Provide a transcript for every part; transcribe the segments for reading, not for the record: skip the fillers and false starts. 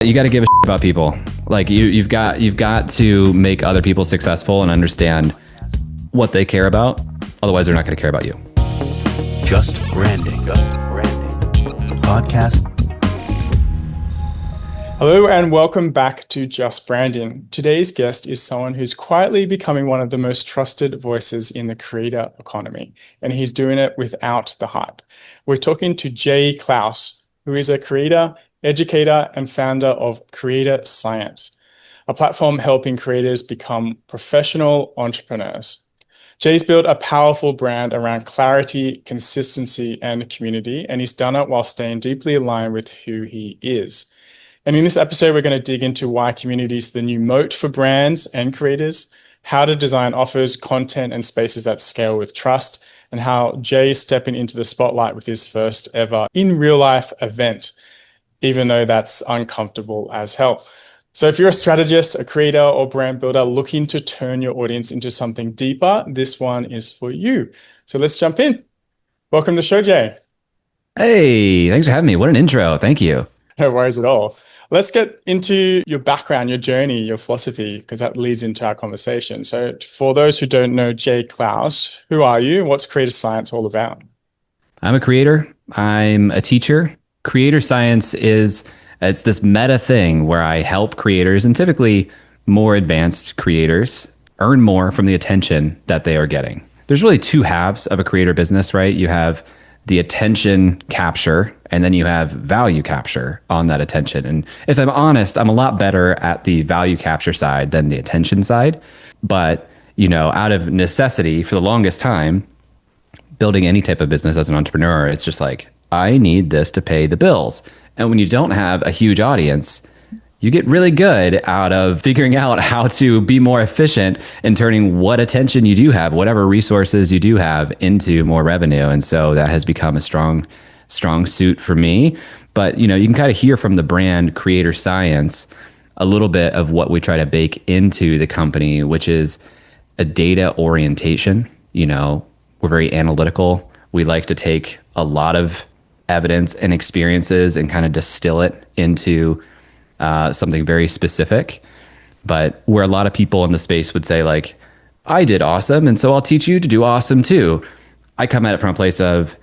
You got to give a shit about people. Like you've got to make other people successful and understand what they care about. Otherwise, they're not going to care about you. Just branding. Podcast. Hello and welcome back to Just Branding. Today's guest is someone who's quietly becoming one of the most trusted voices in the creator economy, and he's doing it without the hype. We're talking to Jay Clouse, who is a creator, educator, and founder of Creator Science, a platform helping creators become professional entrepreneurs. Jay's built a powerful brand around clarity, consistency, and community, and he's done it while staying deeply aligned with who he is. And in this episode, we're going to dig into why community is the new moat for brands and creators, how to design offers, content, and spaces that scale with trust, and how Jay is stepping into the spotlight with his first ever in real life event, even though that's uncomfortable as hell. So if you're a strategist, a creator, or brand builder looking to turn your audience into something deeper, this one is for you. So let's jump in. Welcome to the show, Jay. Hey, thanks for having me. What an intro. Thank you. No worries at all. Let's get into your background, your journey, your philosophy, because that leads into our conversation. So for those who don't know Jay Clouse, who are you? What's Creator Science all about? I'm a creator. I'm a teacher. Creator Science it's this meta thing where I help creators, and typically more advanced creators, earn more from the attention that they are getting. There's really two halves of a creator business, right? You have the attention capture, and then you have value capture on that attention. And if I'm honest, I'm a lot better at the value capture side than the attention side. But, out of necessity for the longest time, building any type of business as an entrepreneur, it's just like, I need this to pay the bills. And when you don't have a huge audience, you get really good out of figuring out how to be more efficient in turning what attention you do have, whatever resources you do have, into more revenue. And so that has become a strong suit for me. But, you can kind of hear from the brand Creator Science a little bit of what we try to bake into the company, which is a data orientation. We're very analytical. We like to take a lot of evidence and experiences and kind of distill it into something very specific. But where a lot of people in the space would say, like, I did awesome, and so I'll teach you to do awesome too. I come at it from a place of,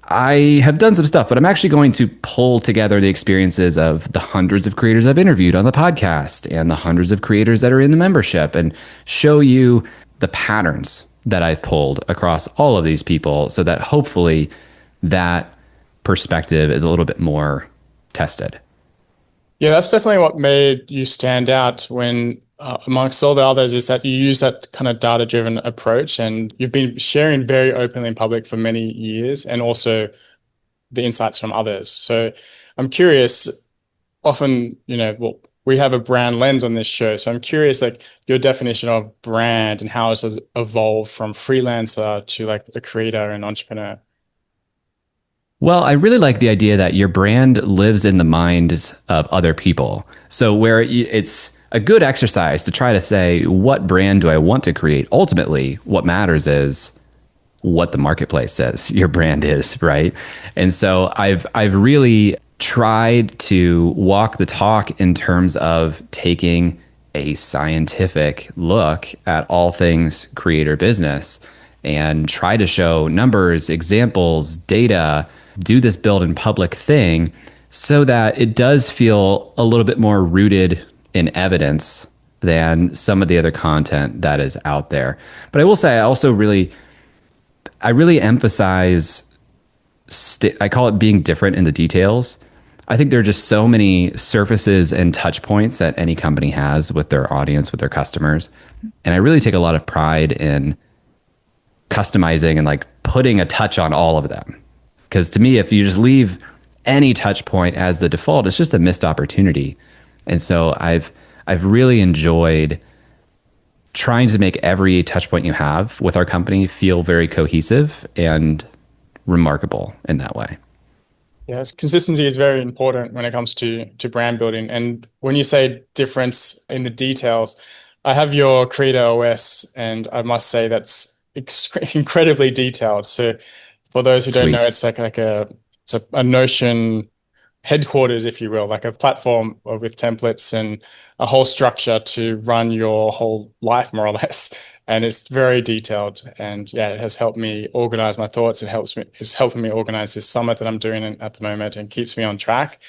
I have done some stuff, but I'm actually going to pull together the experiences of the hundreds of creators I've interviewed on the podcast and the hundreds of creators that are in the membership, and show you the patterns that I've pulled across all of these people, so that hopefully that perspective is a little bit more tested. Yeah, that's definitely what made you stand out when amongst all the others, is that you use that kind of data-driven approach, and you've been sharing very openly in public for many years, and also the insights from others. So I'm curious, often, we have a brand lens on this show. So I'm curious, like, your definition of brand and how it's evolved from freelancer to like the creator and entrepreneur. Well, I really like the idea that your brand lives in the minds of other people. So where it's a good exercise to try to say, what brand do I want to create? Ultimately, what matters is what the marketplace says your brand is, right? And so I've really tried to walk the talk in terms of taking a scientific look at all things creator business and try to show numbers, examples, data, do this build in public thing so that it does feel a little bit more rooted in evidence than some of the other content that is out there. But I will say, I really emphasize, I call it being different in the details. I think there are just so many surfaces and touch points that any company has with their audience, with their customers. And I really take a lot of pride in customizing and like putting a touch on all of them. Because to me, if you just leave any touch point as the default, it's just a missed opportunity. And so I've really enjoyed trying to make every touch point you have with our company feel very cohesive and remarkable in that way. Yes, consistency is very important when it comes to brand building. And when you say difference in the details, I have your Creator OS, and I must say that's incredibly detailed. So for those who don't know, it's like a Notion headquarters, if you will, like a platform with templates and a whole structure to run your whole life, more or less. And it's very detailed. And yeah, it has helped me organize my thoughts. It's helping me organize this summit that I'm doing at the moment and keeps me on track.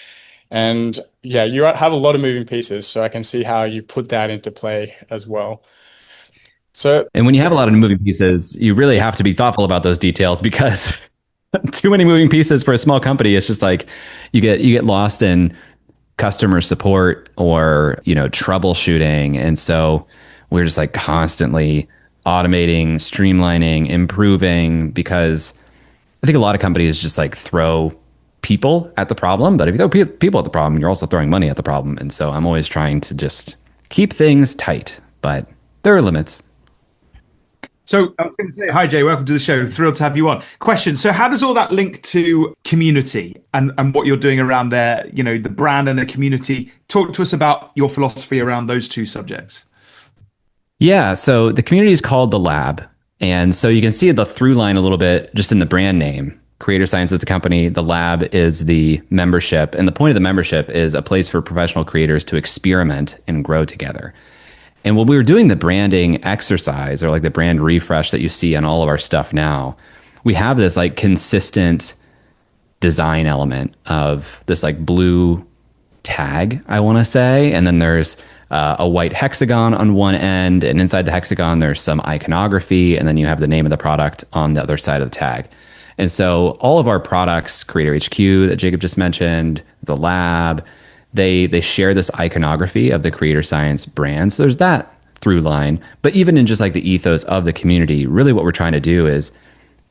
And yeah, you have a lot of moving pieces, so I can see how you put that into play as well. So And when you have a lot of moving pieces, you really have to be thoughtful about those details because too many moving pieces for a small company, it's just like you get lost in customer support or, troubleshooting. And so we're just like constantly automating, streamlining, improving because I think a lot of companies just like throw people at the problem, but if you throw people at the problem, you're also throwing money at the problem. And so I'm always trying to just keep things tight, but there are limits. So I was going to say, hi, Jay, welcome to the show. Thrilled to have you on. Question. So how does all that link to community and what you're doing around there, the brand and the community? Talk to us about your philosophy around those two subjects. Yeah, so the community is called The Lab. And so you can see the through line a little bit just in the brand name. Creator Science is the company, The Lab is the membership. And the point of the membership is a place for professional creators to experiment and grow together. And when we were doing the branding exercise or like the brand refresh that you see on all of our stuff now, we have this like consistent design element of this like blue tag, I want to say. And then there's a white hexagon on one end. And inside the hexagon, there's some iconography. And then you have the name of the product on the other side of the tag. And so all of our products, Creator HQ that Jacob just mentioned, the lab, they share this iconography of the Creator Science brand. So there's that through line. But even in just like the ethos of the community, really what we're trying to do is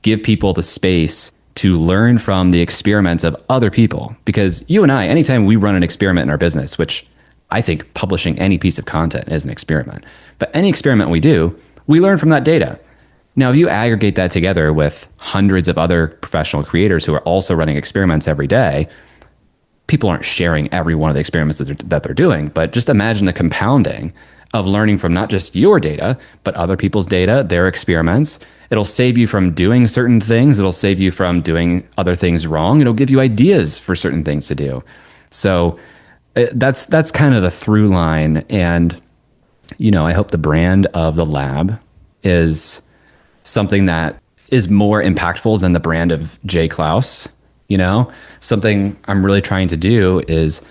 give people the space to learn from the experiments of other people. Because you and I, anytime we run an experiment in our business, which I think publishing any piece of content is an experiment, but any experiment we do, we learn from that data. Now, if you aggregate that together with hundreds of other professional creators who are also running experiments every day, people aren't sharing every one of the experiments that they're doing, but just imagine the compounding of learning from not just your data, but other people's data, their experiments. It'll save you from doing certain things. It'll save you from doing other things wrong. It'll give you ideas for certain things to do. So that's kind of the through line. And, I hope the brand of the lab is something that is more impactful than the brand of Jay Clouse. Something I'm really trying to do is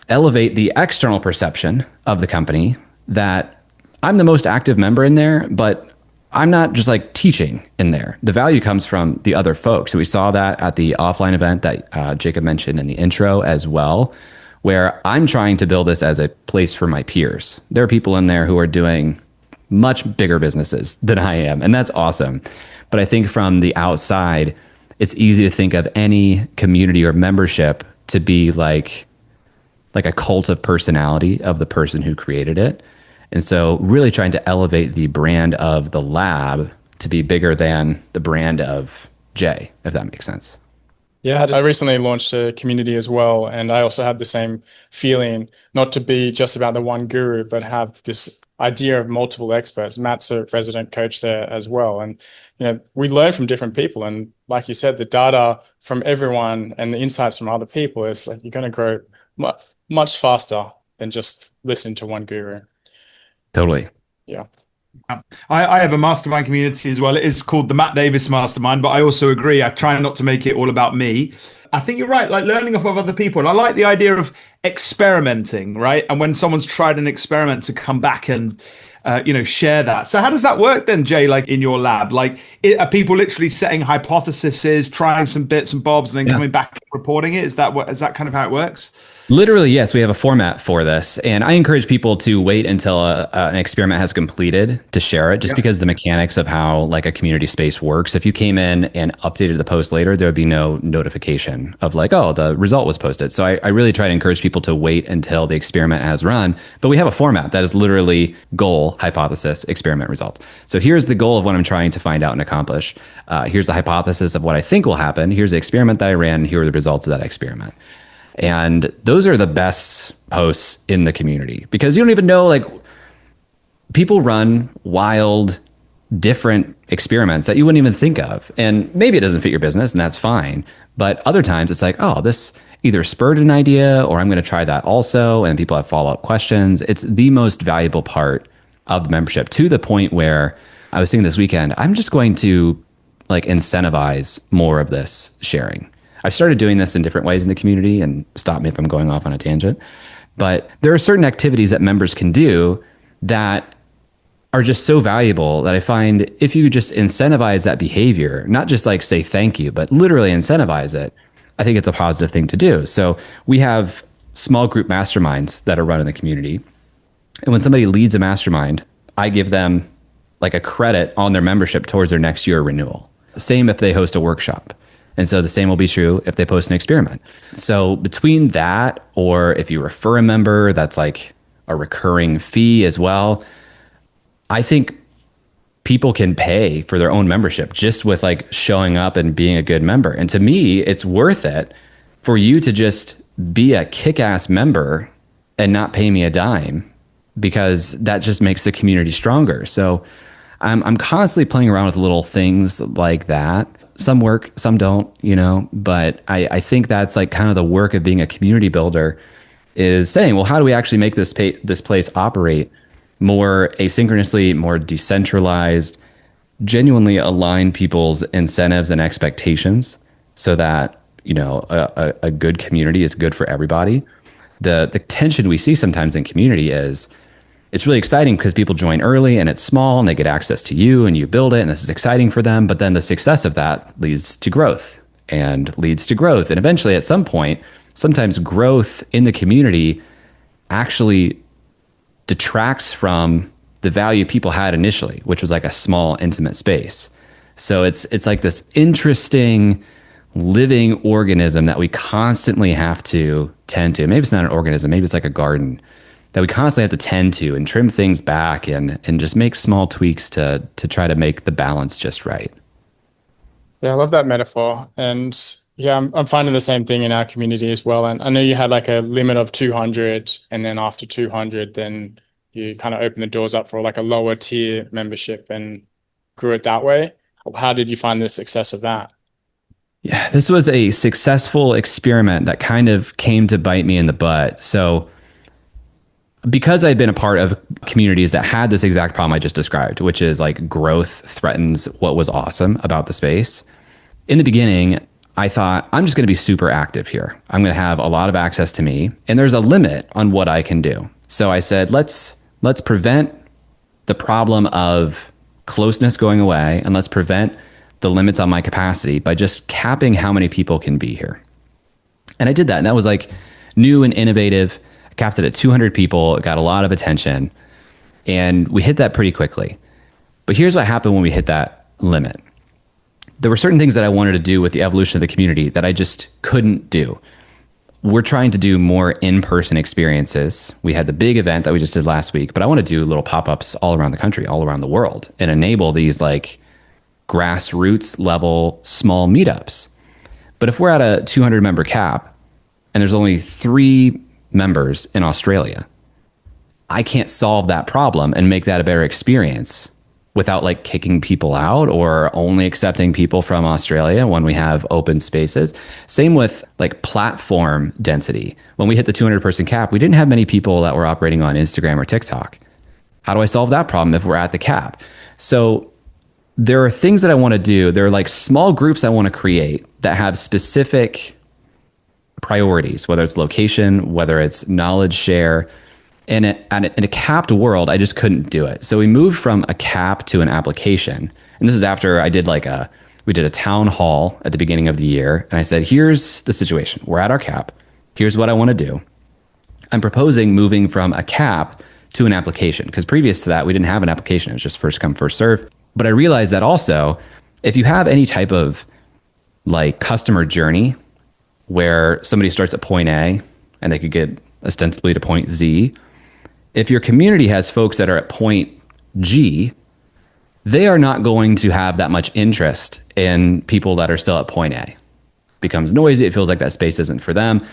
elevate the external perception of the company that I'm the most active member in there, but I'm not just like teaching in there. The value comes from the other folks. So we saw that at the offline event that Jacob mentioned in the intro as well, where I'm trying to build this as a place for my peers. There are people in there who are doing much bigger businesses than I am, and that's awesome. But I think from the outside, it's easy to think of any community or membership to be like a cult of personality of the person who created it. And so really trying to elevate the brand of the lab to be bigger than the brand of Jay, if that makes sense. yeah, I recently launched a community as well, and I also had the same feeling, not to be just about the one guru, but have this idea of multiple experts. Matt's a resident coach there as well. And, we learn from different people. And like you said, the data from everyone and the insights from other people is like, you're going to grow much faster than just listen to one guru. Totally. Yeah. I have a mastermind community as well. It is called the Matt Davis Mastermind, but I also agree. I try not to make it all about me. I think you're right, like learning off of other people. And I like the idea of experimenting, right? And when someone's tried an experiment to come back and, share that. So how does that work then, Jay, like in your lab? Like are people literally setting hypotheses, trying some bits and bobs and then coming back and reporting it? Is that kind of how it works? Literally, yes, we have a format for this. And I encourage people to wait until an experiment has completed to share it, just because the mechanics of how like a community space works. If you came in and updated the post later, there would be no notification of like, oh, the result was posted. So I really try to encourage people to wait until the experiment has run. But we have a format that is literally goal, hypothesis, experiment, result. So here's the goal of what I'm trying to find out and accomplish. Here's the hypothesis of what I think will happen. Here's the experiment that I ran. Here are the results of that experiment. And those are the best posts in the community because you don't even know, like, people run wild, different experiments that you wouldn't even think of. And maybe it doesn't fit your business and that's fine. But other times it's like, oh, this either spurred an idea or I'm going to try that also. And people have follow-up questions. It's the most valuable part of the membership, to the point where I was thinking this weekend, I'm just going to like incentivize more of this sharing. I've started doing this in different ways in the community, and stop me if I'm going off on a tangent. But there are certain activities that members can do that are just so valuable that I find if you just incentivize that behavior, not just like say thank you, but literally incentivize it, I think it's a positive thing to do. So we have small group masterminds that are run in the community. And when somebody leads a mastermind, I give them like a credit on their membership towards their next year renewal. Same if they host a workshop. And so the same will be true if they post an experiment. So between that, or if you refer a member, that's like a recurring fee as well. I think people can pay for their own membership just with like showing up and being a good member. And to me, it's worth it for you to just be a kick-ass member and not pay me a dime, because that just makes the community stronger. So I'm constantly playing around with little things like that. Some work, some don't, but I think that's like kind of the work of being a community builder, is saying, well, how do we actually make this place operate more asynchronously, more decentralized, genuinely align people's incentives and expectations so that, a good community is good for everybody. The tension we see sometimes in community is, it's really exciting because people join early and it's small and they get access to you and you build it and this is exciting for them. But then the success of that leads to growth and leads to growth. And eventually at some point, sometimes growth in the community actually detracts from the value people had initially, which was like a small, intimate space. So it's like this interesting living organism that we constantly have to tend to. Maybe it's not an organism, maybe it's like a garden that we constantly have to tend to and trim things back and just make small tweaks to try to make the balance just right. Yeah, I love that metaphor. And yeah, I'm finding the same thing in our community as well. And I know you had like a limit of 200, and then after 200, then you kind of open the doors up for like a lower tier membership and grew it that way. How did you find the success of that? Yeah, this was a successful experiment that kind of came to bite me in the butt. So because I'd been a part of communities that had this exact problem I just described, which is like growth threatens what was awesome about the space. In the beginning, I thought, I'm just going to be super active here. I'm going to have a lot of access to me, and there's a limit on what I can do. So I said, let's prevent the problem of closeness going away, and let's prevent the limits on my capacity by just capping how many people can be here. And I did that, and that was like new and innovative. I capped it at 200 people. It got a lot of attention, and we hit that pretty quickly. But here's what happened when we hit that limit. There were certain things that I wanted to do with the evolution of the community that I just couldn't do. We're trying to do more in-person experiences. We had the big event that we just did last week, but I want to do little pop-ups all around the country, all around the world, and enable these like grassroots level small meetups. But if we're at a 200 member cap and there's only 3 members in Australia, I can't solve that problem and make that a better experience without like kicking people out or only accepting people from Australia when we have open spaces. Same with like platform density. When we hit the 200 person cap, we didn't have many people that were operating on Instagram or TikTok. How do I solve that problem if we're at the cap? So there are things that I want to do. There are like small groups I want to create that have specific priorities, whether it's location, whether it's knowledge share. In a capped world, I just couldn't do it. So we moved from a cap to an application. And this is after I did we did a town hall at the beginning of the year. And I said, here's the situation. We're at our cap. Here's what I want to do. I'm proposing moving from a cap to an application, because previous to that, we didn't have an application. It was just first come, first serve. But I realized that also, if you have any type of like customer journey where somebody starts at point A and they could get ostensibly to point Z, if your community has folks that are at point G, they are not going to have that much interest in people that are still at point A. It becomes noisy. It feels like that space isn't for them.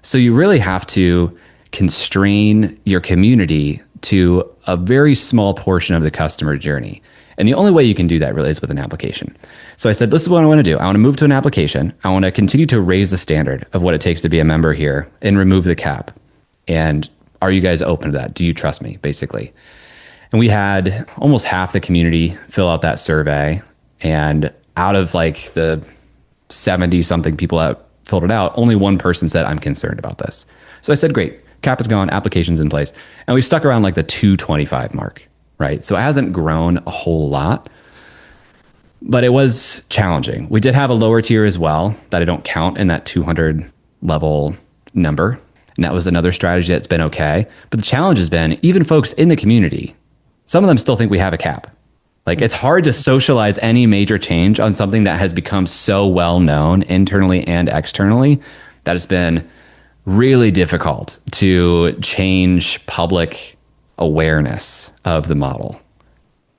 So you really have to constrain your community to a very small portion of the customer journey. And the only way you can do that really is with an application. So I said, this is what I want to do. I want to move to an application. I want to continue to raise the standard of what it takes to be a member here and remove the cap. And are you guys open to that? Do you trust me, basically? And we had almost half the community fill out that survey. And out of like the 70 something people that filled it out, only one person said, I'm concerned about this. So I said, great, cap is gone, application's in place. And we stuck around like the 225 mark, right? So it hasn't grown a whole lot, but it was challenging. We did have a lower tier as well that I don't count in that 200 level number. And that was another strategy that's been okay. But the challenge has been even folks in the community, some of them still think we have a cap. Like it's hard to socialize any major change on something that has become so well known internally and externally that it's been really difficult to change public awareness of the model.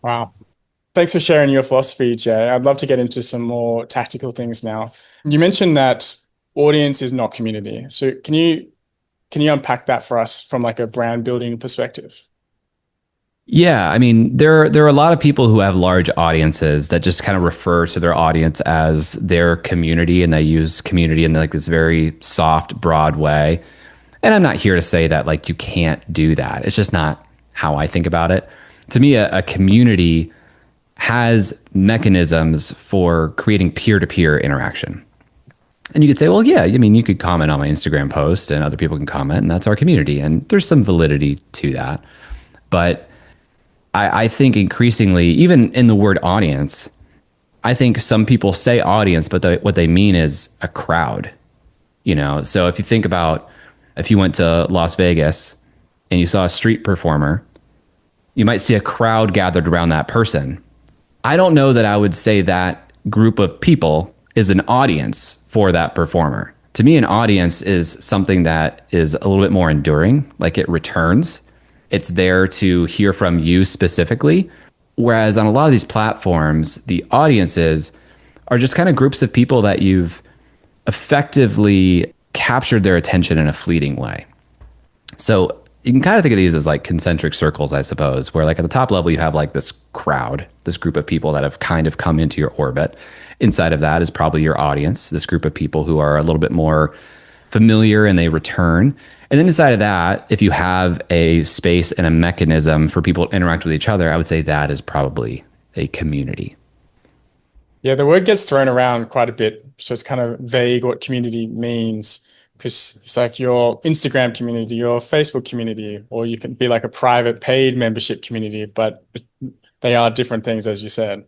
Wow. Thanks for sharing your philosophy, Jay. I'd love to get into some more tactical things now. You mentioned that audience is not community. So can you unpack that for us from like a brand building perspective? Yeah, I mean, there are a lot of people who have large audiences that just kind of refer to their audience as their community, and they use community in like this very soft, broad way. And I'm not here to say that like you can't do that. It's just not how I think about it. To me, a community has mechanisms for creating peer-to-peer interaction. And you could say, well, yeah, I mean, you could comment on my Instagram post and other people can comment, and that's our community. And there's some validity to that. But I think increasingly, even in the word audience, I think some people say audience, but what they mean is a crowd. You know, so if you think about if you went to Las Vegas and you saw a street performer, you might see a crowd gathered around that person. I don't know that I would say that group of people is an audience for that performer. To me, an audience is something that is a little bit more enduring, like it returns. It's there to hear from you specifically. Whereas on a lot of these platforms, the audiences are just kind of groups of people that you've effectively captured their attention in a fleeting way. So you can kind of think of these as like concentric circles, I suppose, where like at the top level, you have like this crowd, this group of people that have kind of come into your orbit. Inside of that is probably your audience, this group of people who are a little bit more familiar and they return. And then inside of that, if you have a space and a mechanism for people to interact with each other, I would say that is probably a community. Yeah, the word gets thrown around quite a bit. So it's kind of vague what community means, because it's like your Instagram community, your Facebook community, or you can be like a private paid membership community, but they are different things, as you said.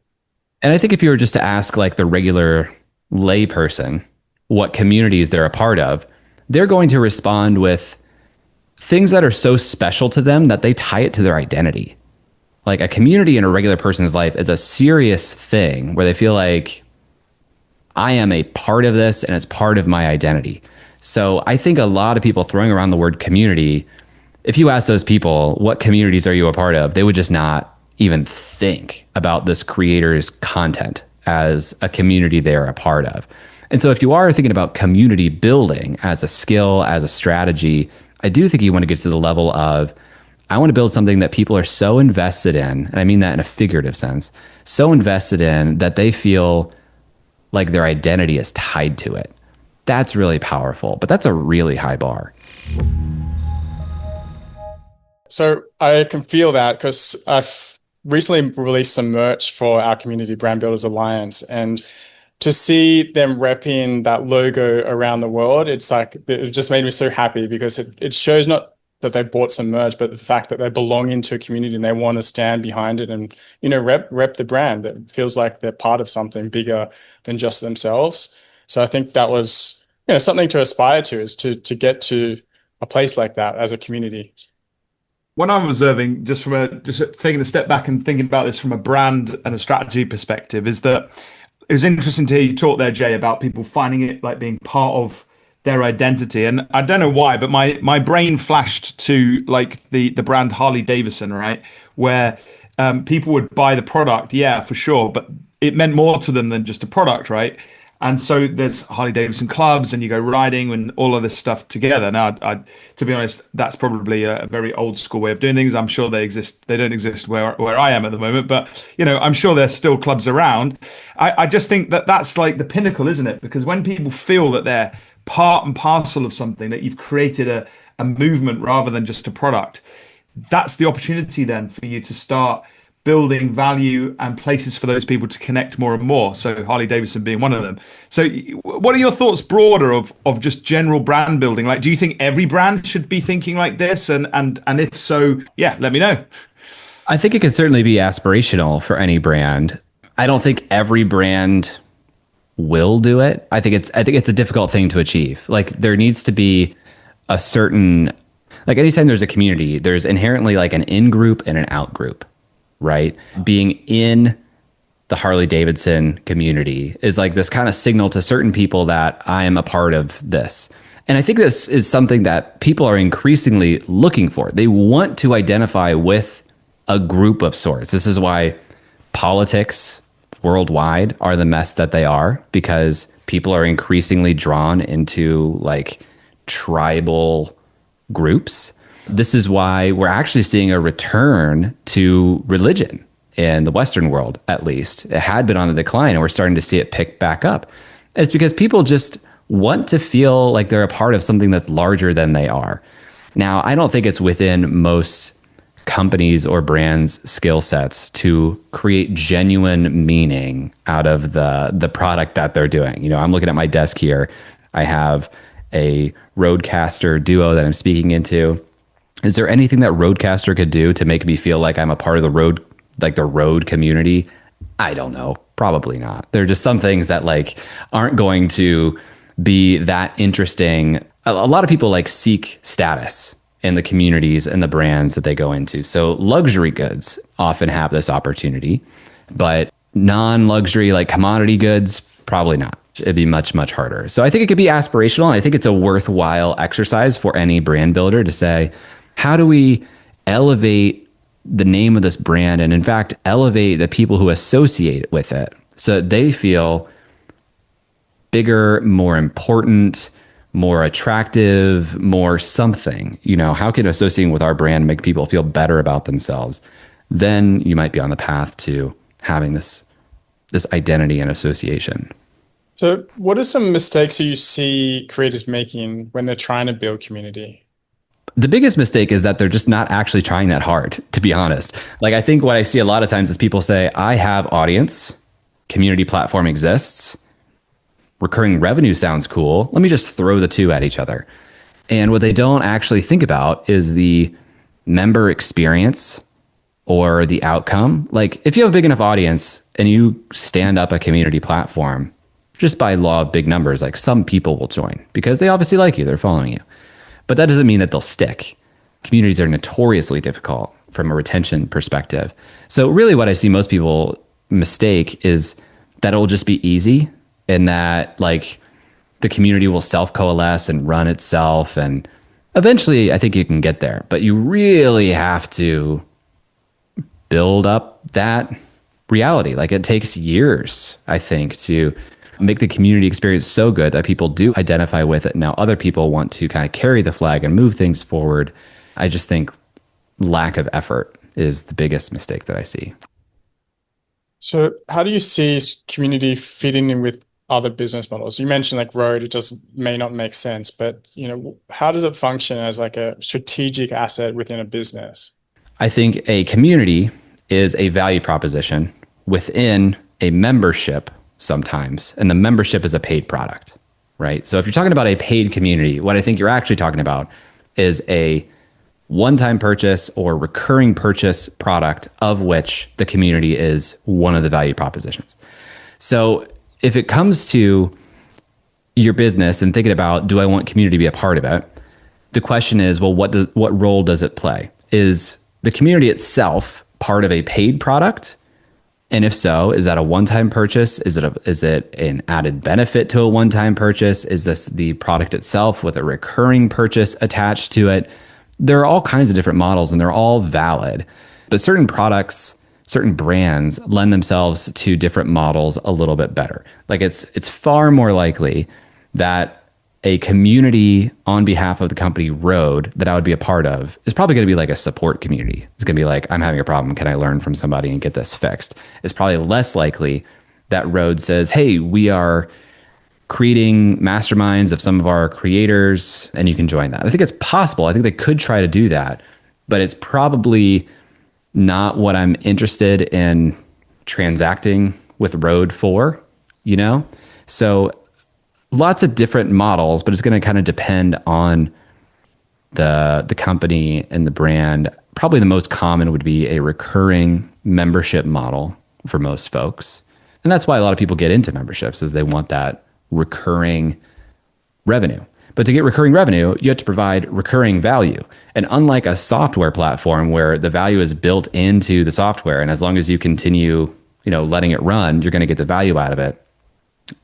And I think if you were just to ask like the regular lay person what communities they're a part of, they're going to respond with things that are so special to them that they tie it to their identity. Like a community in a regular person's life is a serious thing where they feel like I am a part of this and it's part of my identity. So I think a lot of people throwing around the word community, if you ask those people, what communities are you a part of? They would just not even think about this creator's content as a community they're a part of. And so if you are thinking about community building as a skill, as a strategy, I do think you want to get to the level of, I want to build something that people are so invested in, and I mean that in a figurative sense, so invested in that they feel like their identity is tied to it. That's really powerful, but that's a really high bar. So I can feel that because I've recently released some merch for our Community Brand Builders Alliance, and to see them repping that logo around the world, it's like, it just made me so happy because it shows not that they bought some merch, but the fact that they belong into a community and they want to stand behind it and, you know, rep the brand. It feels like they're part of something bigger than just themselves. So I think that was, you know, something to aspire to, is to get to a place like that as a community. What I'm observing, just taking a step back and thinking about this from a brand and a strategy perspective, is that it was interesting to hear you talk there, Jay, about people finding it like being part of their identity. And I don't know why, but my brain flashed to like the brand Harley Davidson, right? Where people would buy the product, yeah, for sure, but it meant more to them than just a product, right? And so there's Harley Davidson clubs, and you go riding and all of this stuff together. Now, to be honest, that's probably a very old school way of doing things. I'm sure they exist. They don't exist where I am at the moment, but I'm sure there's still clubs around. I just think that that's like the pinnacle, isn't it? Because when people feel that they're part and parcel of something, that you've created a movement rather than just a product, that's the opportunity then for you to start building value and places for those people to connect more and more. So Harley Davidson being one of them. So what are your thoughts broader of just general brand building? Like, do you think every brand should be thinking like this? And if so, yeah, let me know. I think it could certainly be aspirational for any brand. I don't think every brand will do it. I think it's a difficult thing to achieve. Like, there needs to be a certain, like, anytime there's a community, there's inherently like an in group and an out group. Right? Being in the Harley Davidson community is like this kind of signal to certain people that I am a part of this. And I think this is something that people are increasingly looking for. They want to identify with a group of sorts. This is why politics worldwide are the mess that they are, because people are increasingly drawn into like tribal groups. This is why we're actually seeing a return to religion in the Western world, at least. It had been on the decline, and we're starting to see it pick back up. It's because people just want to feel like they're a part of something that's larger than they are. Now, I don't think it's within most companies or brands' skill sets to create genuine meaning out of the product that they're doing. I'm looking at my desk here. I have a Rodecaster Duo that I'm speaking into. Is there anything that Rodecaster could do to make me feel like I'm a part of the Rode, like the Rode community? I don't know. Probably not. There are just some things that like aren't going to be that interesting. A lot of people like seek status in the communities and the brands that they go into. So luxury goods often have this opportunity, but non-luxury like commodity goods, probably not. It'd be much, much harder. So I think it could be aspirational. And I think it's a worthwhile exercise for any brand builder to say, how do we elevate the name of this brand and, in fact, elevate the people who associate with it so that they feel bigger, more important, more attractive, more something? How can associating with our brand make people feel better about themselves? Then you might be on the path to having this identity and association. So what are some mistakes that you see creators making when they're trying to build community? The biggest mistake is that they're just not actually trying that hard, to be honest. Like, I think what I see a lot of times is people say, I have audience, community platform exists, recurring revenue sounds cool. Let me just throw the two at each other. And what they don't actually think about is the member experience or the outcome. Like, if you have a big enough audience and you stand up a community platform, just by law of big numbers, like, some people will join because they obviously like you, they're following you. But that doesn't mean that they'll stick. Communities are notoriously difficult from a retention perspective. So really what I see most people mistake is that it'll just be easy, and that like the community will self-coalesce and run itself. And eventually I think you can get there, but you really have to build up that reality. Like, it takes years, I think, to make the community experience so good that people do identify with it. Now other people want to kind of carry the flag and move things forward. I just think lack of effort is the biggest mistake that I see. So how do you see community fitting in with other business models? You mentioned like Rode, it just may not make sense, but how does it function as like a strategic asset within a business? I think a community is a value proposition within a membership sometimes, and the membership is a paid product, right? So if you're talking about a paid community, what I think you're actually talking about is a one-time purchase or recurring purchase product of which the community is one of the value propositions. So if it comes to your business and thinking about, do I want community to be a part of it? The question is, well, what role does it play? Is the community itself part of a paid product? And if so, is that a one-time purchase? Is it an added benefit to a one-time purchase? Is this the product itself with a recurring purchase attached to it? There are all kinds of different models, and they're all valid. But certain products certain brands lend themselves to different models a little bit better. Like it's far more likely that a community on behalf of the company road that I would be a part of is probably going to be like a support community. It's going to be like, I'm having a problem. Can I learn from somebody and get this fixed? It's probably less likely that road says, hey, we are creating masterminds of some of our creators and you can join that. I think it's possible. I think they could try to do that, but it's probably not what I'm interested in transacting with road for, you know? So lots of different models, but it's going to kind of depend on the company and the brand. Probably the most common would be a recurring membership model for most folks. And that's why a lot of people get into memberships, is they want that recurring revenue. But to get recurring revenue, you have to provide recurring value. And unlike a software platform where the value is built into the software, and as long as you continue, letting it run, you're going to get the value out of it.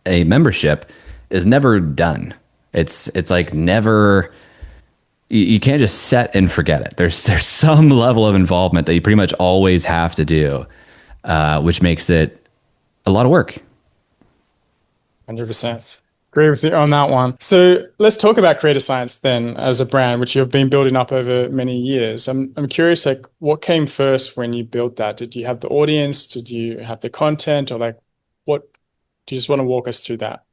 A membership is never done. It's like never. You can't just set and forget it. There's some level of involvement that you pretty much always have to do, which makes it a lot of work. 100%. Agree with you on that one. So let's talk about Creator Science then as a brand, which you've been building up over many years. I'm curious, like, what came first when you built that? Did you have the audience? Did you have the content? Or like, what? Do you just want to walk us through that?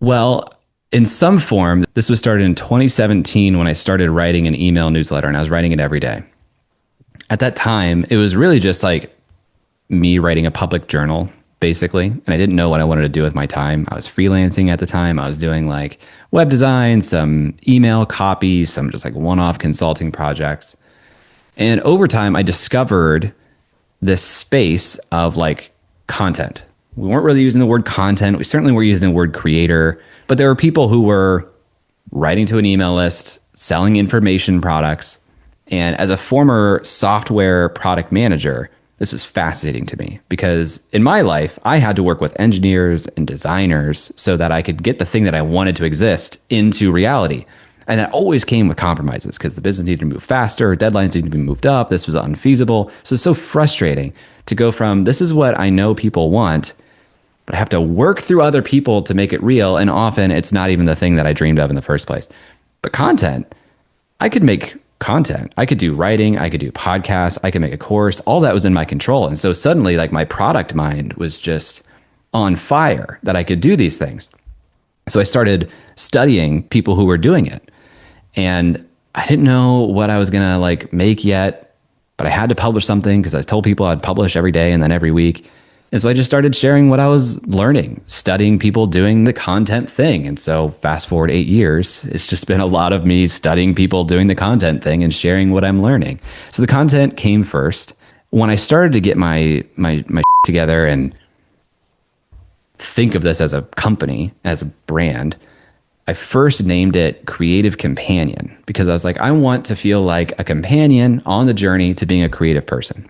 Well, in some form, this was started in 2017 when I started writing an email newsletter, and I was writing it every day. At that time, it was really just like me writing a public journal, basically. And I didn't know what I wanted to do with my time. I was freelancing at the time. I was doing like web design, some email copy, some just like one-off consulting projects. And over time, I discovered this space of like content. We weren't really using the word content. We certainly were using the word creator, but there were people who were writing to an email list, selling information products. And as a former software product manager, this was fascinating to me because in my life, I had to work with engineers and designers so that I could get the thing that I wanted to exist into reality. And that always came with compromises because the business needed to move faster, deadlines needed to be moved up, this was unfeasible. So it's so frustrating to go from, this is what I know people want, but I have to work through other people to make it real. And often it's not even the thing that I dreamed of in the first place. But content, I could make content. I could do writing, I could do podcasts, I could make a course. All that was in my control. And so suddenly like my product mind was just on fire that I could do these things. So I started studying people who were doing it. And I didn't know what I was going to like make yet, but I had to publish something because I told people I'd publish every day and then every week. And so I just started sharing what I was learning, studying people doing the content thing. And so fast forward 8 years, it's just been a lot of me studying people doing the content thing and sharing what I'm learning. So the content came first. When I started to get my together and think of this as a company, as a brand, I first named it Creative Companion because I was like, I want to feel like a companion on the journey to being a creative person.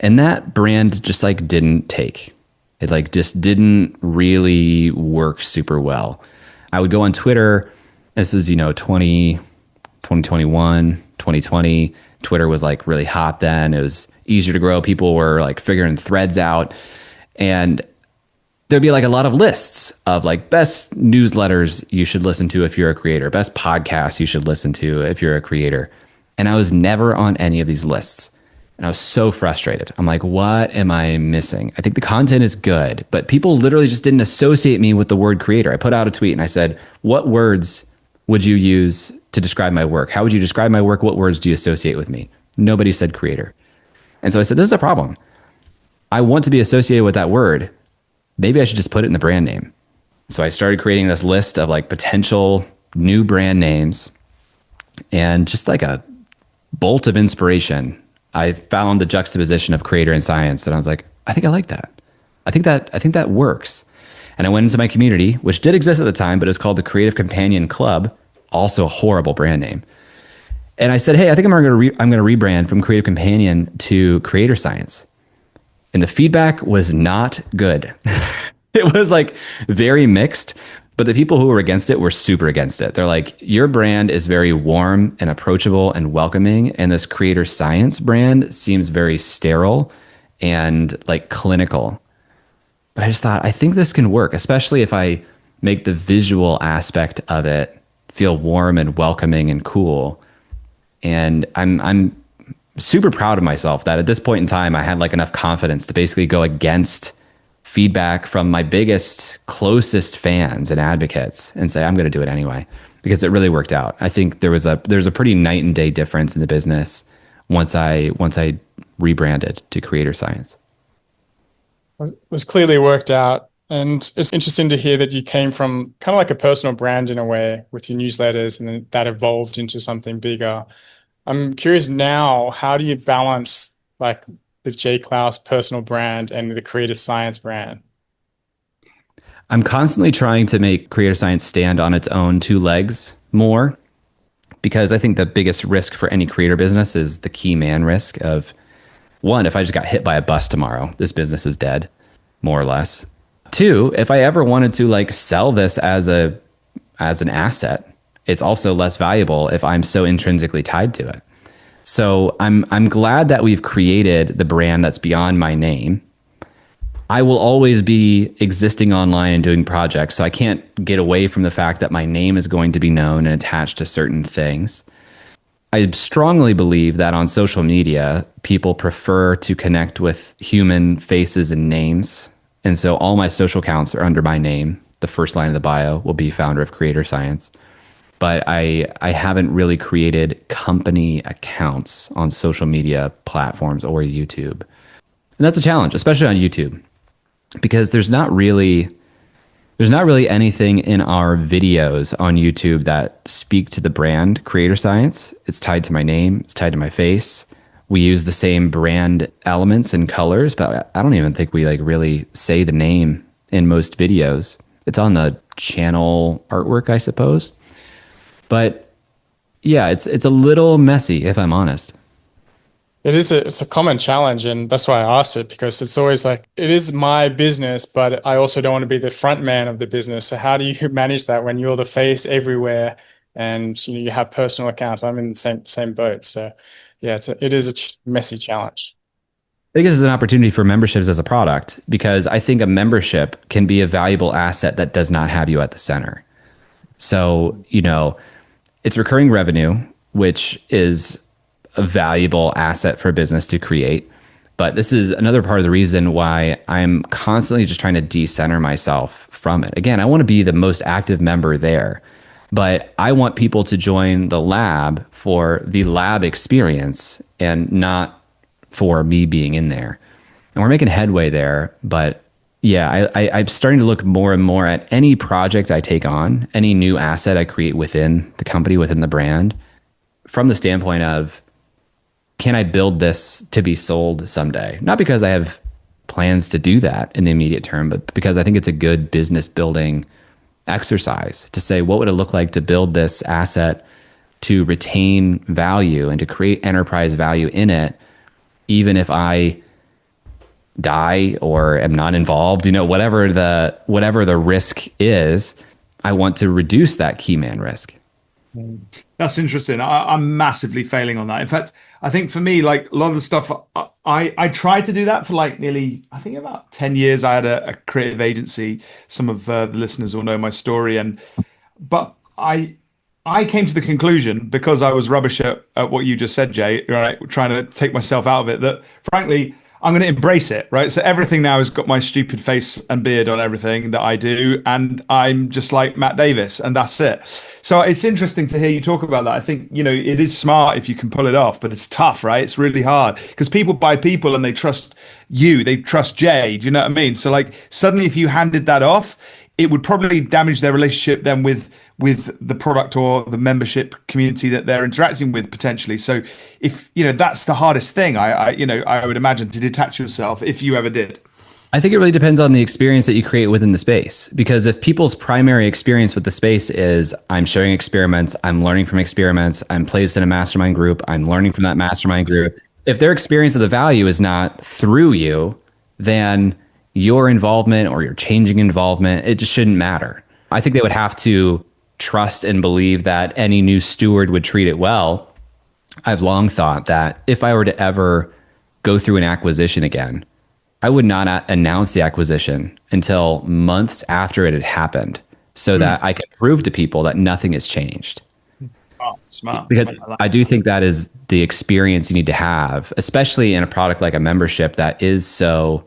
And that brand just like didn't take. It like just didn't really work super well. I would go on Twitter. This is, 2021, 2020. Twitter was like really hot then. It was easier to grow. People were like figuring threads out. And there'd be like a lot of lists of like best newsletters you should listen to if you're a creator, best podcasts you should listen to if you're a creator. And I was never on any of these lists. And I was so frustrated. I'm like, what am I missing? I think the content is good, but people literally just didn't associate me with the word creator. I put out a tweet and I said, what words would you use to describe my work? How would you describe my work? What words do you associate with me? Nobody said creator. And so I said, this is a problem. I want to be associated with that word. Maybe I should just put it in the brand name. So I started creating this list of like potential new brand names, and just like a bolt of inspiration, I found the juxtaposition of creator and science, and I was like, I think I like that. I think that works. And I went into my community, which did exist at the time, but it's called the Creative Companion Club, also a horrible brand name. And I said, hey, I think I'm going to rebrand from Creative Companion to Creator Science. And the feedback was not good. It was like very mixed. But the people who were against it were super against it. They're like, your brand is very warm and approachable and welcoming. And this creator science brand seems very sterile and like clinical. But I just thought, I think this can work, especially if I make the visual aspect of it feel warm and welcoming and cool. And I'm super proud of myself that at this point in time, I had like enough confidence to basically go against feedback from my biggest, closest fans and advocates and say, I'm going to do it anyway, because it really worked out. I think there's a pretty night and day difference in the business once I rebranded to Creator Science. It was clearly worked out. And it's interesting to hear that you came from kind of like a personal brand in a way with your newsletters, and then that evolved into something bigger. I'm curious now, how do you balance like the Jay Clouse personal brand and the Creator Science brand? I'm constantly trying to make Creator Science stand on its own two legs more, because I think the biggest risk for any creator business is the key man risk of, one, if I just got hit by a bus tomorrow, this business is dead, more or less. Two, if I ever wanted to like sell this as an asset, it's also less valuable if I'm so intrinsically tied to it. So I'm glad that we've created the brand that's beyond my name. I will always be existing online and doing projects, so I can't get away from the fact that my name is going to be known and attached to certain things. I strongly believe that on social media, people prefer to connect with human faces and names. And so all my social accounts are under my name. The first line of the bio will be founder of Creator Science. But I haven't really created company accounts on social media platforms or YouTube. And that's a challenge, especially on YouTube, because there's not really anything in our videos on YouTube that speak to the brand Creator Science. It's tied to my name, it's tied to my face. We use the same brand elements and colors, but I don't even think we like really say the name in most videos. It's on the channel artwork, I suppose. But yeah, it's a little messy, if I'm honest. It's a common challenge, and that's why I asked it, because it's always like, it is my business, but I also don't want to be the front man of the business. So how do you manage that when you're the face everywhere and you have personal accounts? I'm in the same boat. So yeah, it is a messy challenge. I think this is an opportunity for memberships as a product, because I think a membership can be a valuable asset that does not have you at the center. So, it's recurring revenue, which is a valuable asset for a business to create. But this is another part of the reason why I'm constantly just trying to decenter myself from it. Again, I want to be the most active member there, but I want people to join the lab for the lab experience and not for me being in there. And we're making headway there, but yeah, I'm starting to look more and more at any project I take on, any new asset I create within the company, within the brand, from the standpoint of, can I build this to be sold someday? Not because I have plans to do that in the immediate term, but because I think it's a good business building exercise to say, what would it look like to build this asset to retain value and to create enterprise value in it, even if I die or am not involved, whatever the risk is, I want to reduce that key man risk. That's interesting. I'm massively failing on that. In fact, I think for me, like a lot of the stuff, I tried to do that for like nearly, I think about 10 years. I had a creative agency. Some of the listeners will know my story. But I came to the conclusion, because I was rubbish at what you just said, Jay, right, trying to take myself out of it, that frankly, I'm going to embrace it, right? So everything now has got my stupid face and beard on everything that I do, and I'm just like Matt Davis, and that's it. So it's interesting to hear you talk about that. I think, it is smart if you can pull it off, but it's tough, right? It's really hard because people buy people and they trust you, they trust Jay. Do you know what I mean? So like suddenly if you handed that off, it would probably damage their relationship then with the product or the membership community that they're interacting with potentially. So if, that's the hardest thing, I would imagine, to detach yourself, if you ever did. I think it really depends on the experience that you create within the space, because if people's primary experience with the space is, I'm sharing experiments, I'm learning from experiments, I'm placed in a mastermind group, I'm learning from that mastermind group. If their experience of the value is not through you, then your involvement or your changing involvement, it just shouldn't matter. I think they would have to trust and believe that any new steward would treat it well. I've long thought that if I were to ever go through an acquisition again, I would not announce the acquisition until months after it had happened so that I could prove to people that nothing has changed. Oh, smart. Because I do think that is the experience you need to have, especially in a product like a membership that is so,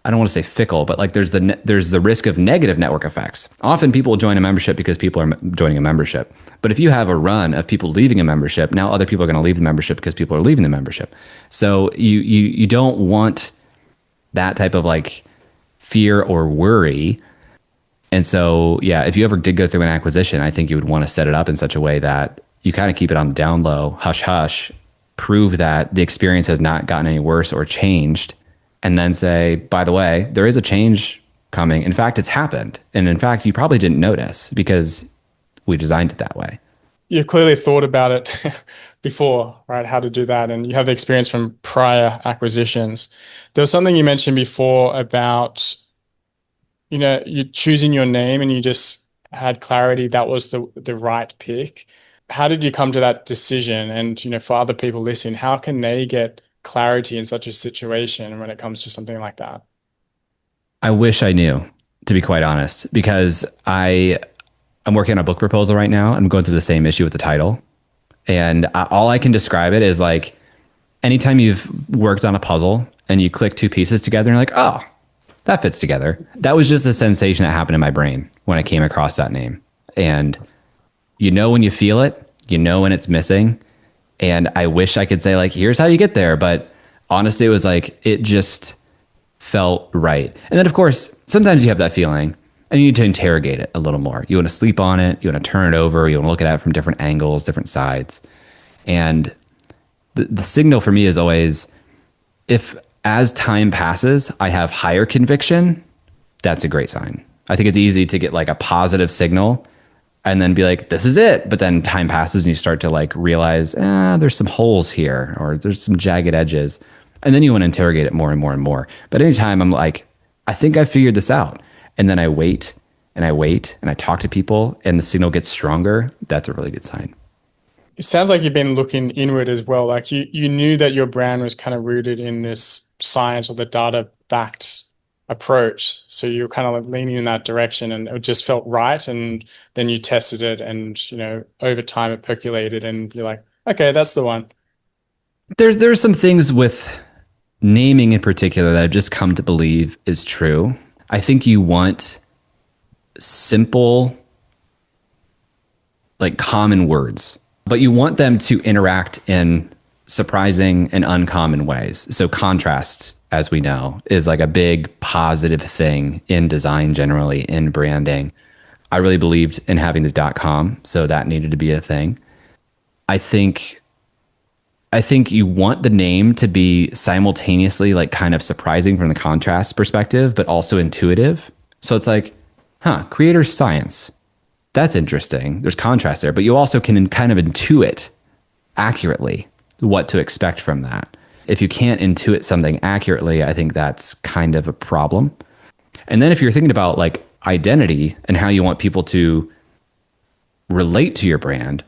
I don't want to say fickle, but like there's the risk of negative network effects. Often people will join a membership because people are joining a membership. But if you have a run of people leaving a membership, now other people are going to leave the membership because people are leaving the membership. So you don't want that type of like fear or worry. And so, yeah, if you ever did go through an acquisition, I think you would want to set it up in such a way that you kind of keep it on the down low, hush hush, prove that the experience has not gotten any worse or changed, and then say, by the way, there is a change coming. In fact, it's happened. And in fact, you probably didn't notice because we designed it that way. You clearly thought about it before, right? How to do that. And you have the experience from prior acquisitions. There was something you mentioned before about, you choosing your name and you just had clarity that was the right pick. How did you come to that decision? And, for other people listening, how can they get clarity in such a situation when it comes to something like that? I wish I knew, to be quite honest, because I'm working on a book proposal right now. I'm going through the same issue with the title. And all I can describe it is like anytime you've worked on a puzzle and you click two pieces together and you're like, oh, that fits together. That was just a sensation that happened in my brain when I came across that name. And when you feel it, when it's missing. And I wish I could say like, here's how you get there. But honestly, it was like, it just felt right. And then of course, sometimes you have that feeling and you need to interrogate it a little more. You want to sleep on it. You want to turn it over. You want to look at it from different angles, different sides. And the signal for me is always, if as time passes, I have higher conviction, that's a great sign. I think it's easy to get like a positive signal and then be like, this is it. But then time passes and you start to like realize, there's some holes here or there's some jagged edges. And then you want to interrogate it more and more and more. But anytime I'm like, I think I figured this out. And then I wait and I wait and I talk to people and the signal gets stronger, that's a really good sign. It sounds like you've been looking inward as well. Like you knew that your brand was kind of rooted in this science or the data-backed approach. So you're kind of like leaning in that direction and it just felt right. And then you tested it and, over time it percolated and you're like, okay, that's the one. There's some things with naming in particular that I've just come to believe is true. I think you want simple, like common words, but you want them to interact in surprising and uncommon ways. So contrast, as we know, is like a big positive thing in design, generally in branding. I really believed in having the .com, so that needed to be a thing. I think you want the name to be simultaneously like kind of surprising from the contrast perspective, but also intuitive. So it's like, creator science. That's interesting. There's contrast there, but you also can kind of intuit accurately what to expect from that. If you can't intuit something accurately, I think that's kind of a problem. And then if you're thinking about like identity and how you want people to relate to your brand,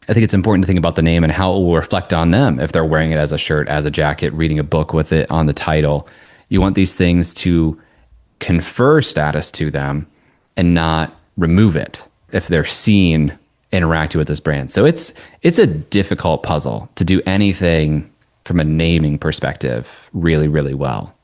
I think it's important to think about the name and how it will reflect on them if they're wearing it as a shirt, as a jacket, reading a book with it on the title. You want these things to confer status to them and not remove it if they're seen interacting with this brand. So it's a difficult puzzle to do anything from a naming perspective really, really well.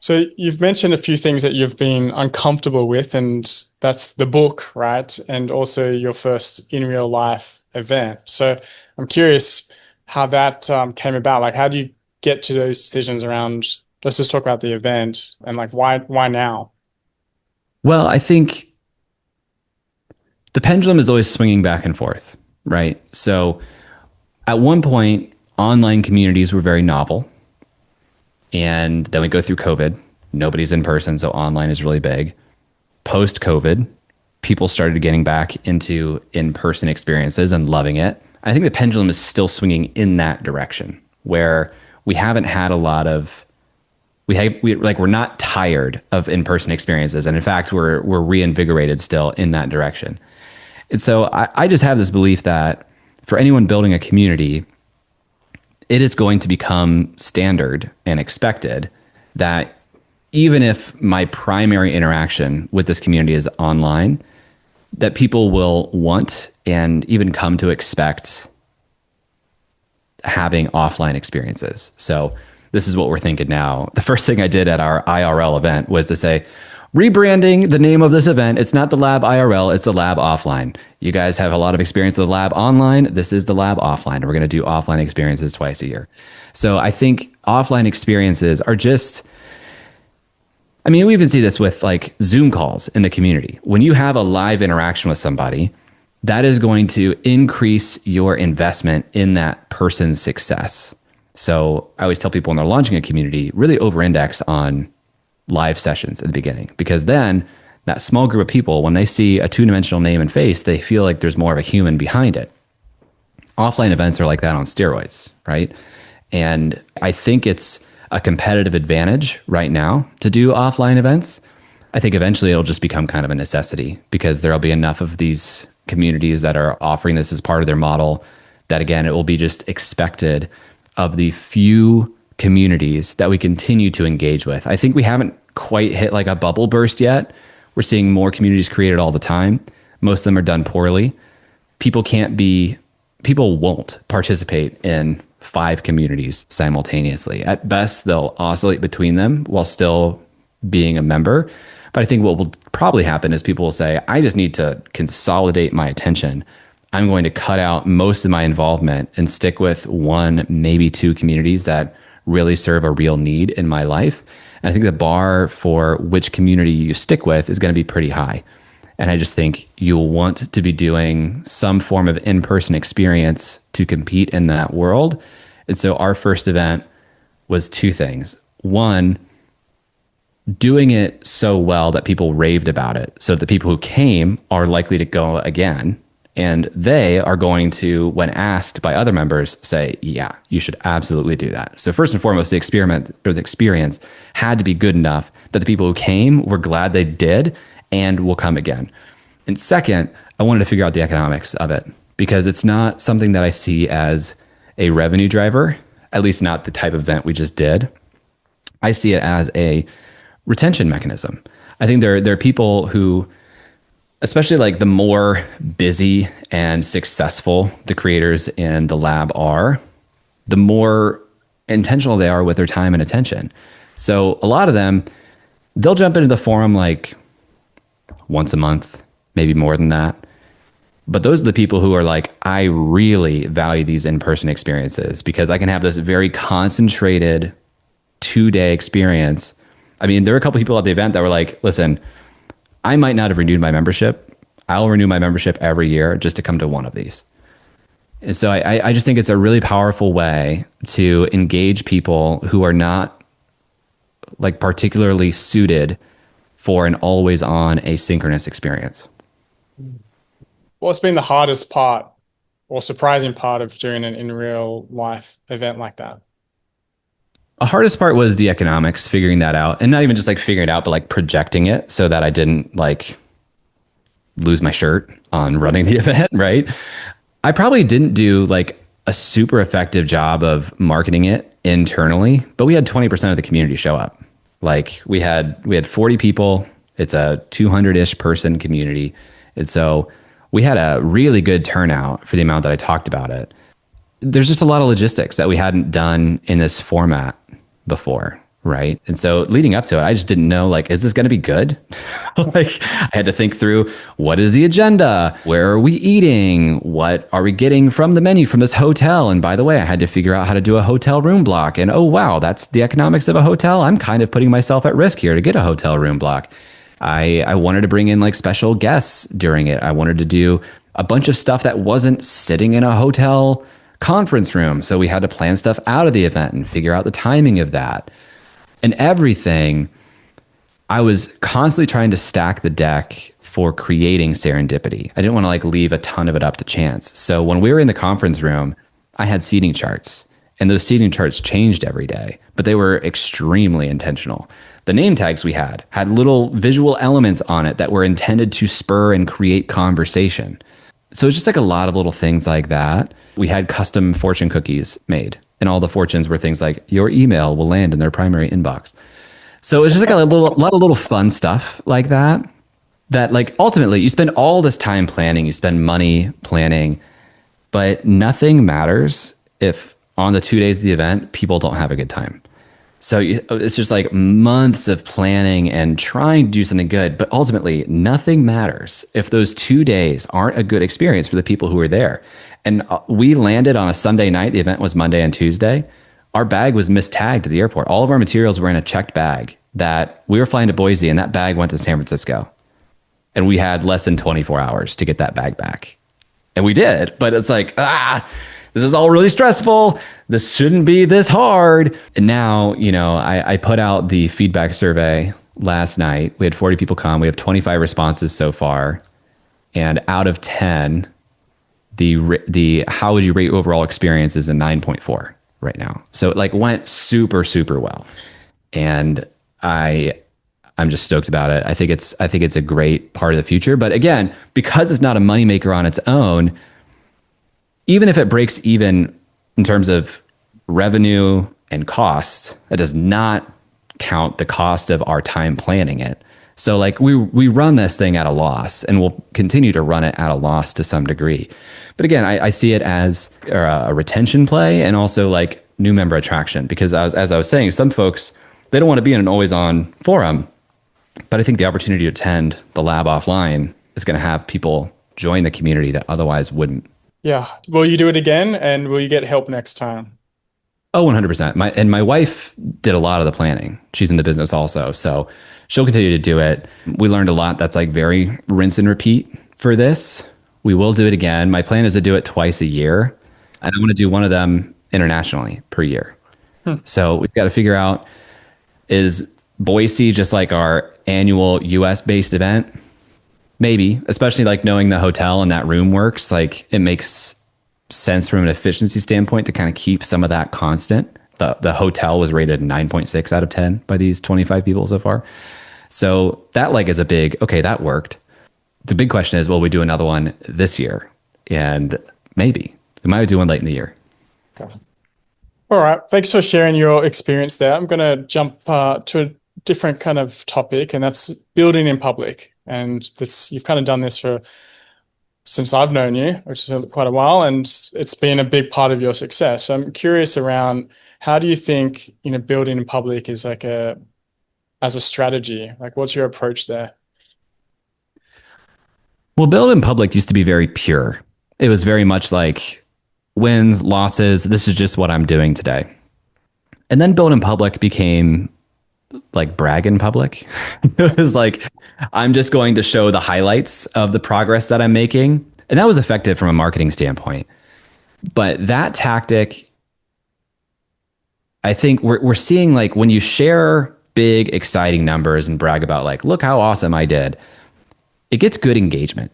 So you've mentioned a few things that you've been uncomfortable with, and that's the book, right? And also your first in real life event. So I'm curious how that came about. Like, how do you get to those decisions around, let's just talk about the event and like, why now? Well, I think the pendulum is always swinging back and forth, right? So at one point, online communities were very novel. And then we go through COVID. Nobody's in person, so online is really big. Post-COVID, people started getting back into in-person experiences and loving it. I think the pendulum is still swinging in that direction, where we haven't had a lot of we're not tired of in-person experiences. And in fact, we're reinvigorated still in that direction. And so I just have this belief that for anyone building a community, it is going to become standard and expected that even if my primary interaction with this community is online, that people will want and even come to expect having offline experiences. So this is what we're thinking now. The first thing I did at our IRL event was to say, rebranding the name of this event. It's not the lab IRL, it's the lab offline. You guys have a lot of experience with the lab online. This is the lab offline. And we're going to do offline experiences twice a year. So I think offline experiences are just, I mean, we even see this with like Zoom calls in the community. When you have a live interaction with somebody, that is going to increase your investment in that person's success. So I always tell people when they're launching a community, really over-index on live sessions at the beginning, because then that small group of people, when they see a two-dimensional name and face, they feel like there's more of a human behind it. Offline events are like that on steroids, right? And I think it's a competitive advantage right now to do offline events. I think eventually it'll just become kind of a necessity because there'll be enough of these communities that are offering this as part of their model that, again, it will be just expected of the few communities that we continue to engage with. I think we haven't quite hit like a bubble burst yet. We're seeing more communities created all the time. Most of them are done poorly. People won't participate in 5 communities simultaneously. At best, they'll oscillate between them while still being a member. But I think what will probably happen is people will say, I just need to consolidate my attention. I'm going to cut out most of my involvement and stick with 1, maybe 2 communities that really serve a real need in my life. And I think the bar for which community you stick with is going to be pretty high. And I just think you'll want to be doing some form of in-person experience to compete in that world. And so our first event was 2 things. 1, doing it so well that people raved about it, so the people who came are likely to go again. And they are going to, when asked by other members, say, yeah, you should absolutely do that. So first and foremost, the experience had to be good enough that the people who came were glad they did and will come again. And second, I wanted to figure out the economics of it, because it's not something that I see as a revenue driver, at least not the type of event we just did. I see it as a retention mechanism. I think there are people who, especially like the more busy and successful the creators in the lab are, the more intentional they are with their time and attention. So a lot of them, they'll jump into the forum like once a month, maybe more than that. But those are the people who are like, I really value these in-person experiences because I can have this very concentrated 2-day experience. I mean, there were a couple people at the event that were like, listen, I might not have renewed my membership. I'll renew my membership every year just to come to one of these. And so I just think it's a really powerful way to engage people who are not like particularly suited for an always on asynchronous experience. What's been the hardest part or surprising part of doing an in real life event like that? The hardest part was the economics, figuring that out, and not even just like figuring it out, but like projecting it so that I didn't like lose my shirt on running the event, right? I probably didn't do like a super effective job of marketing it internally, but we had 20% of the community show up. Like we had 40 people. It's a 200-ish person community. And so we had a really good turnout for the amount that I talked about it. There's just a lot of logistics that we hadn't done in this format before, right? And so leading up to it, I just didn't know, like, is this going to be good? Like, I had to think through, what is the agenda? Where are we eating? What are we getting from the menu from this hotel? And by the way, I had to figure out how to do a hotel room block. And oh, wow, that's the economics of a hotel. I'm kind of putting myself at risk here to get a hotel room block. I wanted to bring in like special guests during it. I wanted to do a bunch of stuff that wasn't sitting in a hotel conference room. So we had to plan stuff out of the event and figure out the timing of that. And everything, I was constantly trying to stack the deck for creating serendipity. I didn't want to like leave a ton of it up to chance. So when we were in the conference room, I had seating charts And those seating charts changed every day, but they were extremely intentional. The name tags we had little visual elements on it that were intended to spur and create conversation. So it's just like a lot of little things like that. We had custom fortune cookies made, and all the fortunes were things like your email will land in their primary inbox. So it's just like a lot of little fun stuff like that. That like ultimately you spend all this time planning, you spend money planning, but nothing matters if on the 2 days of the event people don't have a good time. So it's just like months of planning and trying to do something good, but ultimately nothing matters if those 2 days aren't a good experience for the people who are there. And we landed on a Sunday night. The event was Monday and Tuesday. Our bag was mistagged at the airport. All of our materials were in a checked bag that we were flying to Boise, and that bag went to San Francisco. And we had less than 24 hours to get that bag back. And we did, but it's like, this is all really stressful. This shouldn't be this hard. And now, I put out the feedback survey last night. We had 40 people come. We have 25 responses so far. And out of 10, the how would you rate overall experience is a 9.4 right now. So it like went super, super well. And I'm just stoked about it. I think it's a great part of the future. But again, because it's not a moneymaker on its own, even if it breaks even in terms of revenue and cost, it does not count the cost of our time planning it. So like we run this thing at a loss, and we'll continue to run it at a loss to some degree. But again, I see it as a retention play and also like new member attraction, because as I was saying, some folks, they don't want to be in an always on forum. But I think the opportunity to attend the lab offline is going to have people join the community that otherwise wouldn't. Yeah. Will you do it again, and will you get help next time? Oh, 100%. My wife did a lot of the planning. She's in the business also, so she'll continue to do it. We learned a lot that's like very rinse and repeat for this. We will do it again. My plan is to do it twice a year, and I want to do one of them internationally per year. So we've got to figure out, is Boise just like our annual US based event? Maybe, especially like knowing the hotel and that room works. Like it makes sense from an efficiency standpoint to kind of keep some of that constant. The hotel was rated 9.6 out of 10 by these 25 people so far. So that like is a big, okay, that worked. The big question is, will we do another one this year? And maybe we might do one late in the year. Okay. All right. Thanks for sharing your experience there. I'm going to jump to a different kind of topic, and that's building in public. And you've kind of done this since I've known you, which is quite a while, and it's been a big part of your success. So I'm curious around, how do you think, building in public is like as a strategy? Like, what's your approach there? Well, build in public used to be very pure. It was very much like wins, losses. This is just what I'm doing today. And then build in public became like brag in public. It was like, I'm just going to show the highlights of the progress that I'm making. And that was effective from a marketing standpoint. But that tactic, I think we're seeing, like, when you share big, exciting numbers and brag about like, look how awesome I did, it gets good engagement.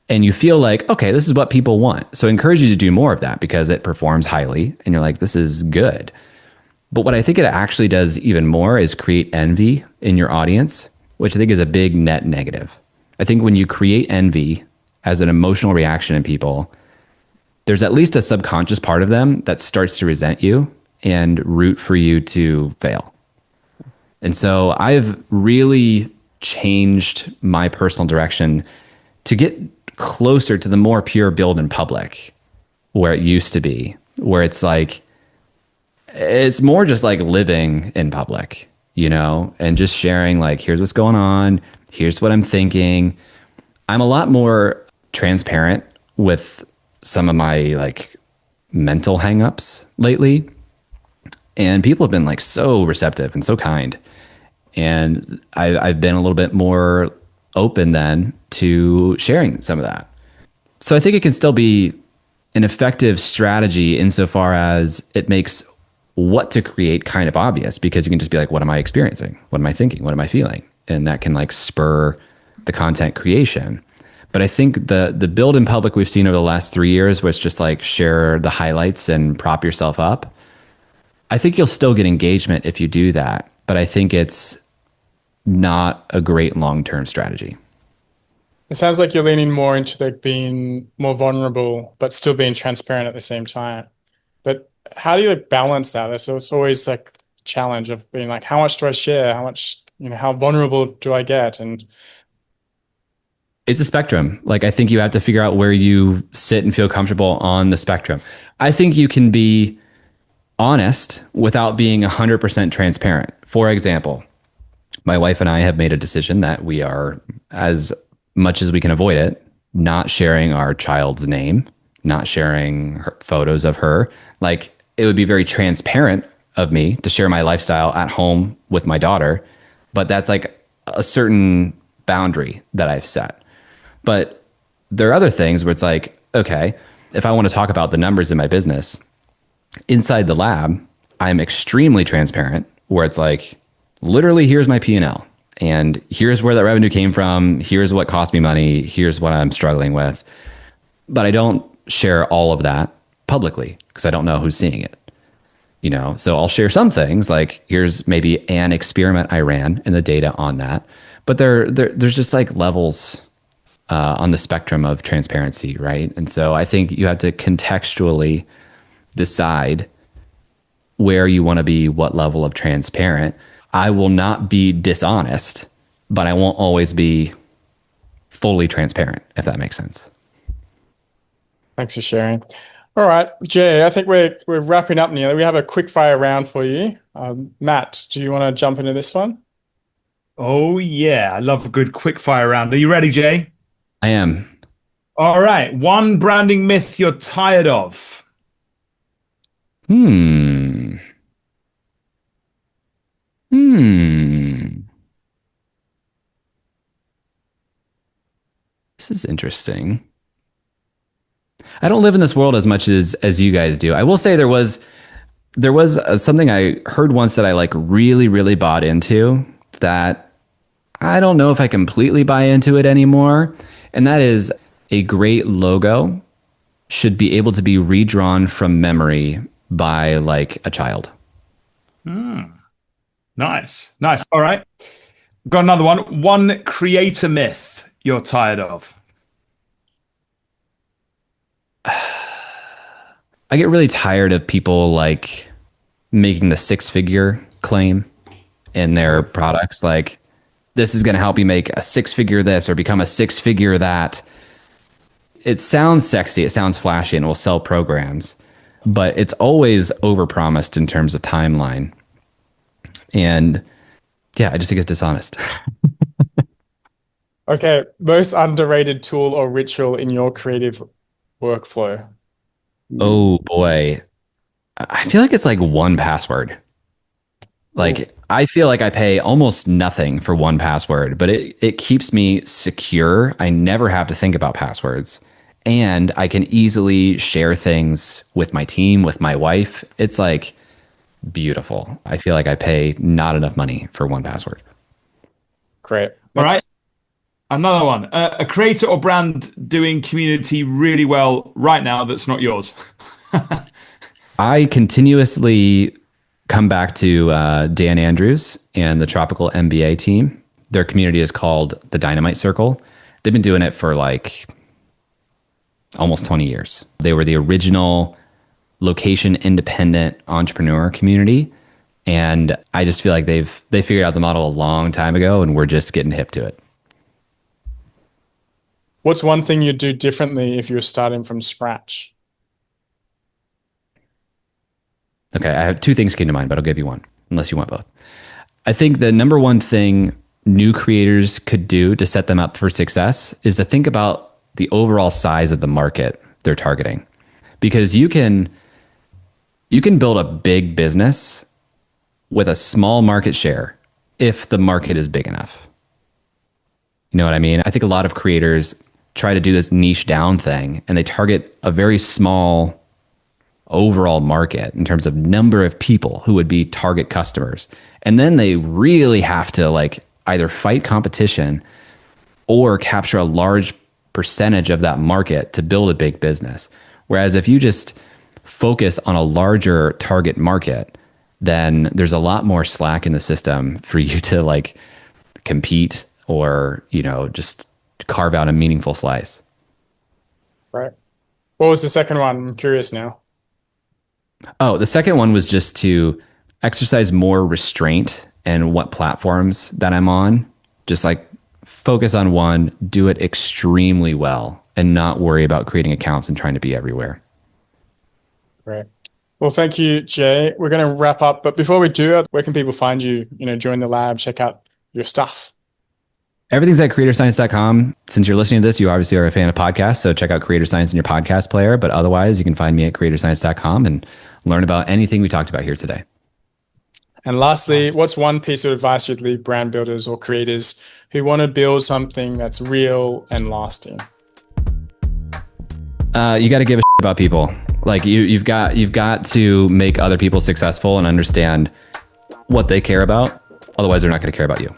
And you feel like, okay, this is what people want. So I encourage you to do more of that because it performs highly. And you're like, this is good. But what I think it actually does even more is create envy in your audience, which I think is a big net negative. I think when you create envy as an emotional reaction in people, there's at least a subconscious part of them that starts to resent you and root for you to fail. And so I've really changed my personal direction to get closer to the more pure build in public, where it used to be, where it's like, it's more just like living in public, and just sharing like, here's what's going on. Here's what I'm thinking. I'm a lot more transparent with some of my like mental hangups lately. And people have been like so receptive and so kind. And I've been a little bit more open then to sharing some of that. So I think it can still be an effective strategy insofar as it makes what to create kind of obvious, because you can just be like, what am I experiencing? What am I thinking? What am I feeling? And that can like spur the content creation. But I think the build in public we've seen over the last 3 years was just like share the highlights and prop yourself up. I think you'll still get engagement if you do that, but I think it's not a great long-term strategy. It sounds like you're leaning more into like being more vulnerable, but still being transparent at the same time. But how do you like balance that? It's always like challenge of being like, how much do I share? How much, how vulnerable do I get? And It's a spectrum. Like, I think you have to figure out where you sit and feel comfortable on the spectrum. I think you can be honest without being 100% transparent. For example, my wife and I have made a decision that we are, as much as we can avoid it, not sharing our child's name, not sharing photos of her. Like, it would be very transparent of me to share my lifestyle at home with my daughter, but that's like a certain boundary that I've set. But there are other things where it's like, okay, if I want to talk about the numbers in my business, inside the lab, I'm extremely transparent, where it's like, literally, here's my P&L, and here's where that revenue came from. Here's what cost me money. Here's what I'm struggling with. But I don't share all of that publicly because I don't know who's seeing it. So I'll share some things, like here's maybe an experiment I ran and the data on that. But there's just like levels on the spectrum of transparency, right? And so I think you have to contextually decide where you want to be, what level of transparent. I will not be dishonest, but I won't always be fully transparent, if that makes sense. thanks for sharing. All right, Jay, I think we're wrapping up nearly. We have a quick fire round for you. Matt, do you want to jump into this one? Oh, yeah. I love a good quick fire round. Are you ready, Jay? I am. All right. One branding myth you're tired of. Hmm. This is interesting. I don't live in this world as much as you guys do. I will say there was something I heard once that I like really, really bought into, that I don't know if I completely buy into it anymore. And that is, a great logo should be able to be redrawn from memory by like a child. Nice. Nice. All right. Got another one. One creator myth you're tired of. I get really tired of people like making the six-figure claim in their products. Like, this is going to help you make a six-figure this or become a six-figure that. It sounds sexy, it sounds flashy, and will sell programs, but it's always overpromised in terms of timeline. And yeah, I just think it's dishonest. Okay, most underrated tool or ritual in your creative workflow. Oh boy. I feel like it's like 1Password. Like, I feel like I pay almost nothing for 1Password, but it keeps me secure. I never have to think about passwords. And I can easily share things with my team, with my wife. It's like beautiful. I feel like I pay not enough money for 1Password. Great. All right. Another one. A creator or brand doing community really well right now that's not yours. I continuously come back to Dan Andrews and the Tropical MBA team. Their community is called the Dynamite Circle. They've been doing it for like almost 20 years. They were the original location independent entrepreneur community. And I just feel like they figured out the model a long time ago, and we're just getting hip to it. What's one thing you'd do differently if you were starting from scratch? Okay, I have two things came to mind, but I'll give you one, unless you want both. I think the number one thing new creators could do to set them up for success is to think about the overall size of the market they're targeting. Because you can build a big business with a small market share if the market is big enough. You know what I mean? I think a lot of creators try to do this niche down thing, and they target a very small overall market in terms of number of people who would be target customers. And then they really have to like either fight competition or capture a large percentage of that market to build a big business. Whereas if you just focus on a larger target market, then there's a lot more slack in the system for you to like compete or, just carve out a meaningful slice. Right. What was the second one? I'm curious now. Oh, the second one was just to exercise more restraint in what platforms that I'm on. Just like focus on one, do it extremely well, and not worry about creating accounts and trying to be everywhere. Right. Well, thank you, Jay. We're going to wrap up, but before we do, where can people find you? Join the lab, check out your stuff. Everything's at creatorscience.com. Since you're listening to this, you obviously are a fan of podcasts, so check out Creator Science in your podcast player. But otherwise, you can find me at creatorscience.com and learn about anything we talked about here today. And lastly, what's one piece of advice you'd leave brand builders or creators who want to build something that's real and lasting? You got to give a shit about people. Like you've got to make other people successful and understand what they care about. Otherwise, they're not going to care about you.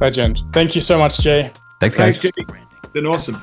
Legend. Thank you so much, Jay. Thanks, guys. Thanks, Jay. Been awesome.